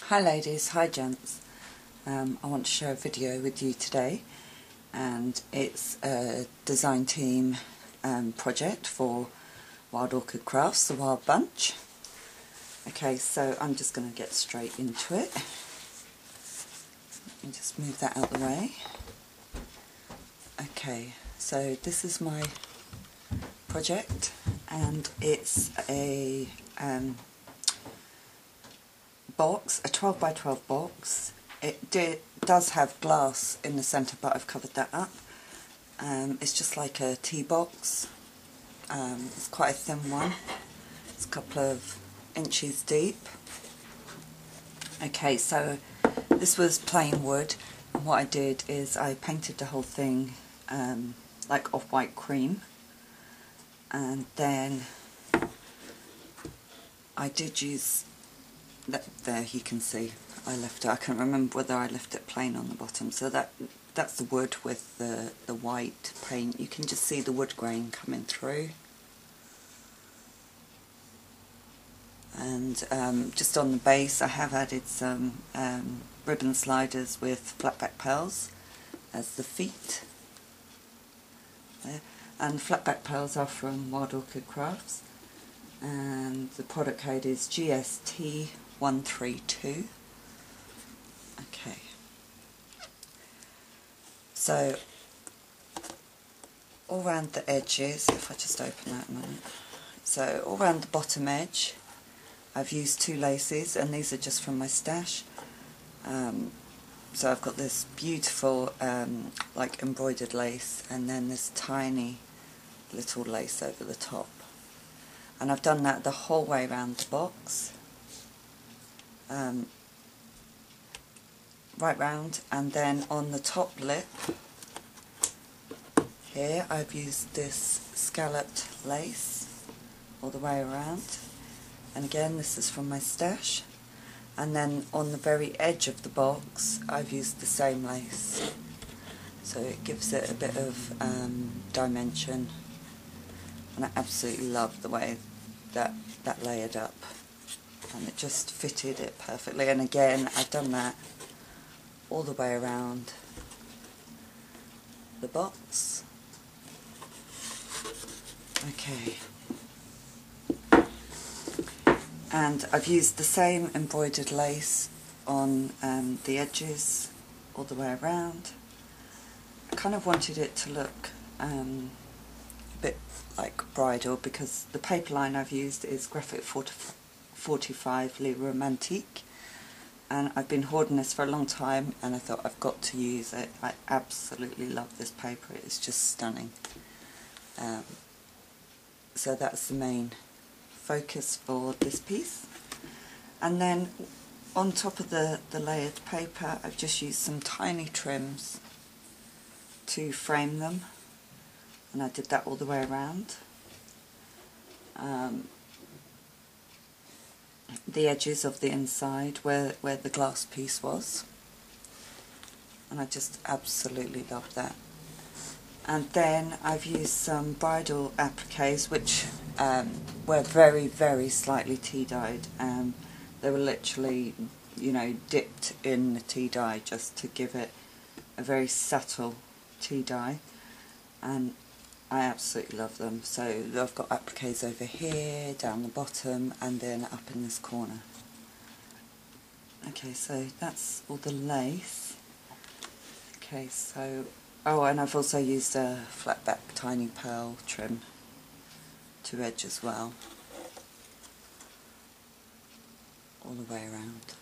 Hi ladies, hi gents. I want to share a video with you today, and it's a design team project for Wild Orchid Crafts, the Wild Bunch. Okay, so I'm just going to get straight into it. Let me just move that out of the way. Okay, so this is my project, and it's a box, a 12 by 12 box. It does have glass in the centre, but I've covered that up. It's just like a tea box. It's quite a thin one. It's a couple of inches deep. Okay, so this was plain wood, and what I did is I painted the whole thing like off-white cream, and then I did use there you can see I left it. I can't remember whether I left it plain on the bottom. So that's the wood with the white paint. You can just see the wood grain coming through. And just on the base I have added some ribbon sliders with flatback pearls as the feet. There. And flatback pearls are from Wild Orchid Crafts, and the product code is GST132. Okay, so all around the edges, if I just open that a minute, so all around the bottom edge I've used two laces, and these are just from my stash. So I've got this beautiful like embroidered lace, and then this tiny little lace over the top. And I've done that the whole way around the box, right round, and then on the top lip here I've used this scalloped lace all the way around, and again this is from my stash. And then on the very edge of the box I've used the same lace, so it gives it a bit of dimension. And I absolutely love the way that layered up, and it just fitted it perfectly. And again I've done that all the way around the box. Okay, and I've used the same embroidered lace on the edges all the way around. I kind of wanted it to look a bit like bridal, because the paper line I've used is Graphic 45 Romantique, and I've been hoarding this for a long time, and I thought I've got to use it. I absolutely love this paper, it's just stunning. So that's the main focus for this piece. And then on top of the layered paper I've just used some tiny trims to frame them, and I did that all the way around. The edges of the inside where the glass piece was, and I just absolutely love that. And then I've used some bridal appliques, which were very, very slightly tea dyed. They were literally, you know, dipped in the tea dye just to give it a very subtle tea dye, and I absolutely love them. So I've got appliques over here, down the bottom, and then up in this corner. Okay, so that's all the lace. Okay, so, oh, and I've also used a flat back tiny pearl trim to edge as well, all the way around.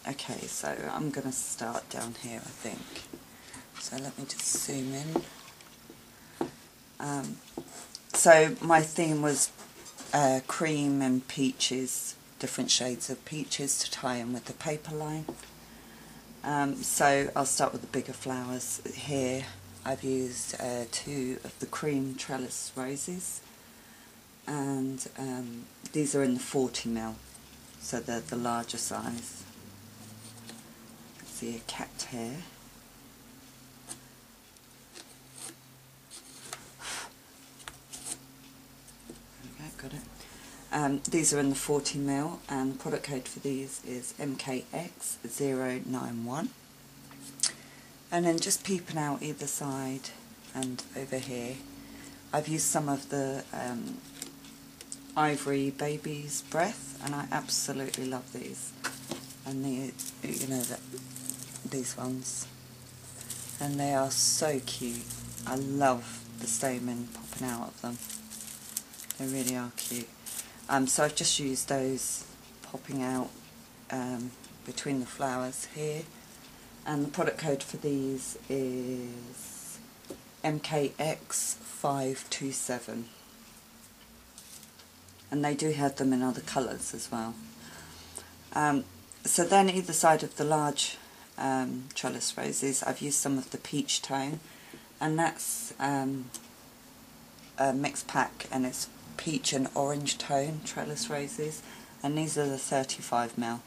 Okay, so I'm going to start down here, I think. So let me just zoom in. So my theme was cream and peaches, different shades of peaches to tie in with the paper line. So I'll start with the bigger flowers. Here I've used two of the cream trellis roses, and these are in the 40mm. So they're the larger size. You can see a cat hair. These are in the 40ml, and the product code for these is MKX091. And then just peeping out either side and over here, I've used some of the Ivory Baby's Breath, and I absolutely love these. And these ones, and they are so cute. I love the stamen popping out of them. They really are cute. So I've just used those popping out between the flowers here, and the product code for these is MKX527, and they do have them in other colours as well. So then either side of the large trellis roses, I've used some of the peach tone, and that's a mixed pack, and it's peach and orange tone trellis roses, and these are the 35ml,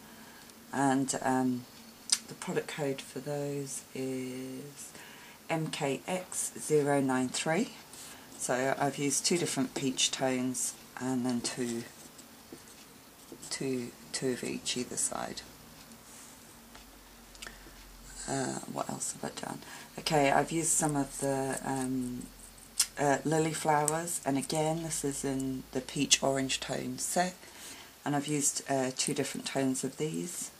and the product code for those is MKX093. So I've used two different peach tones, and then two of each either side. What else have I done? Okay, I've used some of the lily flowers, and again this is in the peach orange tone set, and I've used two different tones of these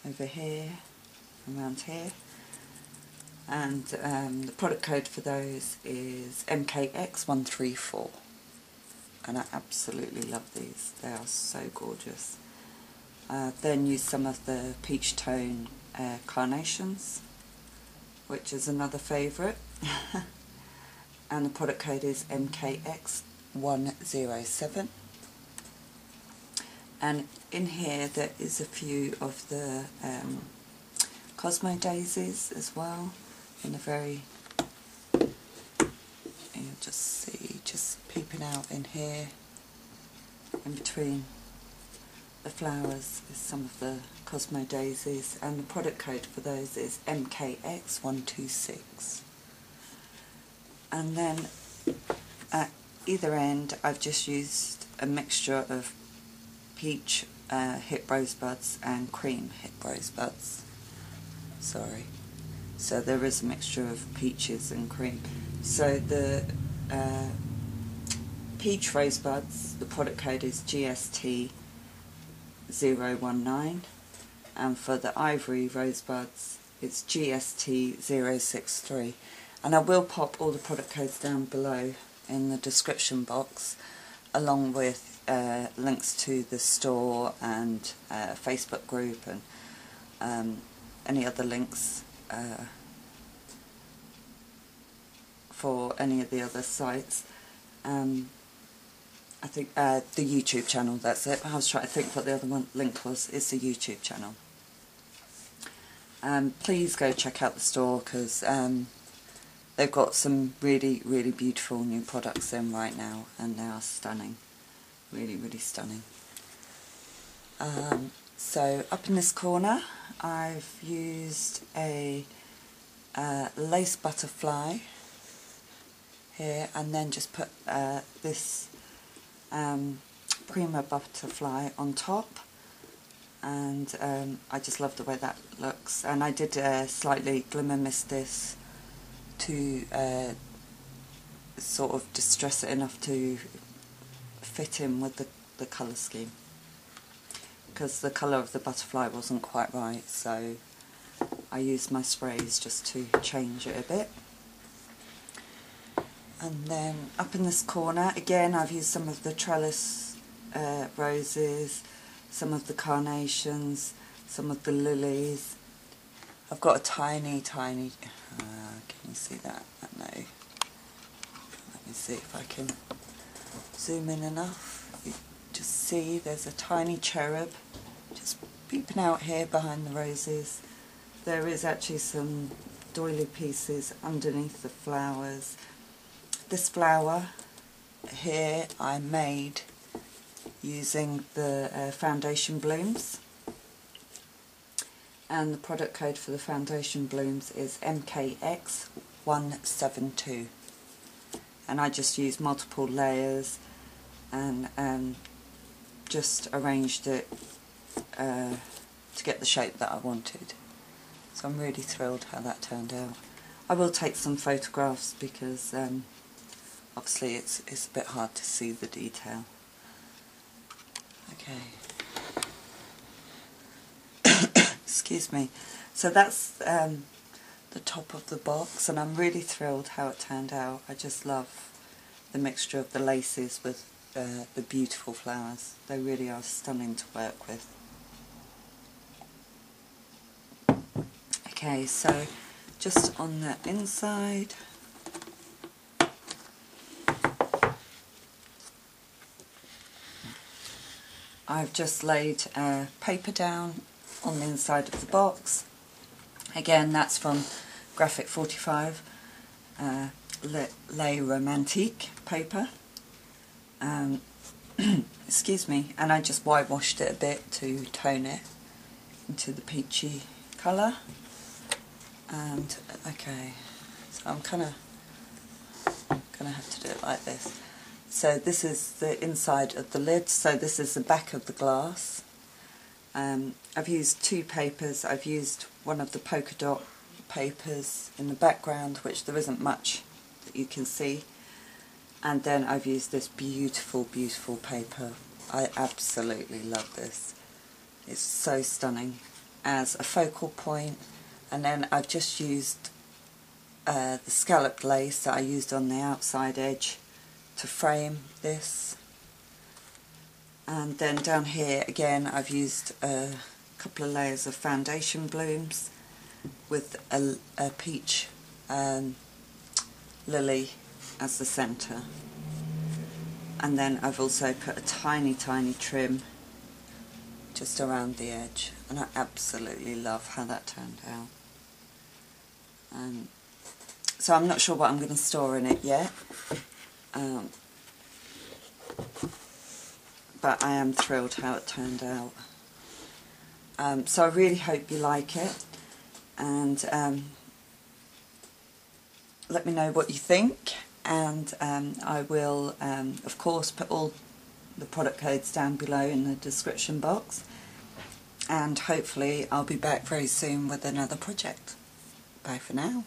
over here, around here, and the product code for those is MKX134. And I absolutely love these. They are so gorgeous. Then use some of the peach tone carnations, which is another favourite. And the product code is MKX107. And in here there is a few of the Cosmo daisies as well, in the very, you'll just see, just peeping out in here, in between the flowers is some of the Cosmo daisies, and the product code for those is MKX126. And then at either end I've just used a mixture of peach hip rosebuds and cream hip rosebuds. Sorry. So there is a mixture of peaches and cream. So the peach rosebuds, the product code is GST019, and for the ivory rosebuds it's GST063. And I will pop all the product codes down below in the description box, along with links to the store and Facebook group, and any other links for any of the other sites. I think the YouTube channel, that's it. I was trying to think what the other one link was. It's the YouTube channel. Please go check out the store, because they've got some really, really beautiful new products in right now, and they are stunning. Really, really stunning. So up in this corner I've used a lace butterfly here, and then just put this prima butterfly on top, and I just love the way that looks. And I did slightly glimmer mist this to sort of distress it enough to fit in with the colour scheme, because the colour of the butterfly wasn't quite right, so I used my sprays just to change it a bit. And then up in this corner again I've used some of the trellis roses, some of the carnations, some of the lilies. I've got a tiny can you see that? No. Let me see if I can zoom in enough. You just see there's a tiny cherub just peeping out here behind the roses. There is actually some doily pieces underneath the flowers. This flower here I made using the foundation blooms, and the product code for the foundation blooms is MKX172, and I just used multiple layers and just arranged it to get the shape that I wanted. So I'm really thrilled how that turned out. I will take some photographs because obviously it's a bit hard to see the detail. Okay. Excuse me. So that's the top of the box, and I'm really thrilled how it turned out. I just love the mixture of the laces with the beautiful flowers. They really are stunning to work with. Okay, so just on the inside, I've just laid paper down on the inside of the box. Again, that's from Graphic 45, Romantique paper. Excuse me, and I just whitewashed it a bit to tone it into the peachy colour. And okay, so I'm gonna have to do it like this. So this is the inside of the lid, so this is the back of the glass. I've used two papers. I've used one of the polka dot papers in the background, which there isn't much that you can see, and then I've used this beautiful, beautiful paper. I absolutely love this. It's so stunning as a focal point. And then I've just used the scalloped lace that I used on the outside edge to frame this. And then down here again I've used a couple of layers of foundation blooms with a peach lily as the centre. And then I've also put a tiny, tiny trim just around the edge, and I absolutely love how that turned out. So I'm not sure what I'm going to store in it yet, but I am thrilled how it turned out. So I really hope you like it, and let me know what you think, and I will of course put all the product codes down below in the description box, and hopefully I'll be back very soon with another project. Bye for now.